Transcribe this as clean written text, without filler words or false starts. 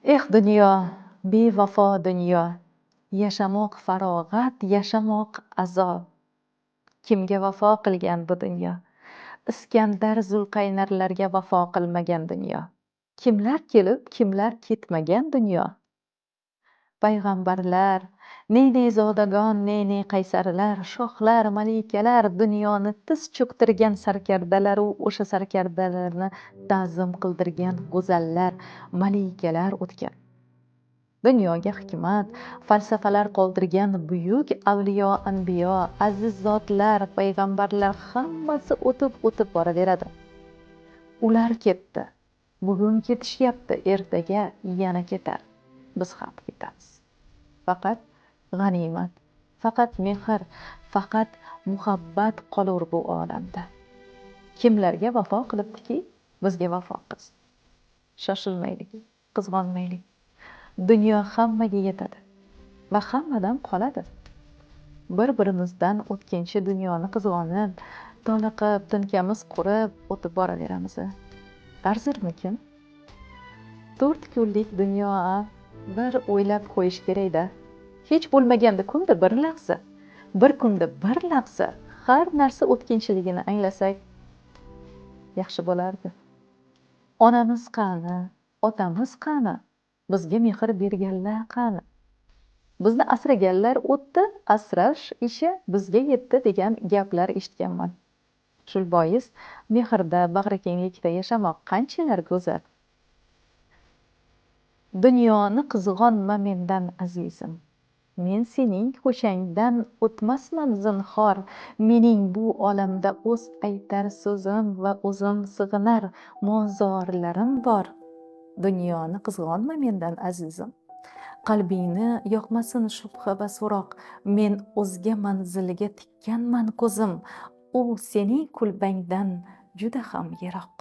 Dunyo, bevafo dunyo, yashamoq farog'at, yashamoq azob. Kimga vafo qilgan bu dunyo? Iskandar, Zulqaynarlarga vafo qilmagan dunyo. Kimlar kelib, kimlar ketmagan dunyo? Payg'ambarlar, ne zodagon, ne qaysarlar, shohlar, malikalar, dunyoni tiz cho'ktirgan sarkardalar, o'sha sarkardalarni ta'zim qildirgan go'zallar, malikalar o'tgan. Dunyoga hikmat, falsafalar qoldirgan buyuk avliyo, anbiyo, aziz zotlar, payg'ambarlar hammasi o'tib boraveradi. Ular ketdi. Bugun ketishyapti, ertaga yana ketar. Biz ham ketamiz. Faqat g'animat, faqat mehr, faqat muhabbat qolur bu olamda. Kimlarga vafo qilibdiki, bizga vafo qilsin. Shoshilmaylik, qizg'onmaylik. Dunyo hammaga yetadi va hammadan qoladi. Bir-birimizdan o'tkinchi dunyoni qizg'onib, toliqib, tinkamiz qurib, o'tib boraveramiz. Arzirmikin? 4 kunlik dunyo, bir o'ylab qo'yish kerak-da. Hech bo'lmaganda kunda bir lahza, bir kunda bir lahza har narsa o'tkinchiligini anglasak yaxshi bo'lardi. Onamiz qani, otamiz qani, bizga mehr berganlar qani? Bizni asraganlar o'tdi, asrash ishi bizga yetdi degan gaplar eshitganman. Shul bois mehrda, bag'rikenglikda yashamoq qanchalar go'zal. Dunyoni qizg'onma mendan azizim. Men sening qo'shangdan o'tmasman zinhor. Mening bu olamda o'z aytar so'zim va o'zim sig'inar mozorlarim bor. Dunyoni qizg'onma mendan azizim. Qalbingni yoqmasin shubha va so'roq. Men o'zga manziliga tikkanman ko'zim. U sening kulbangdan juda ham yiroq.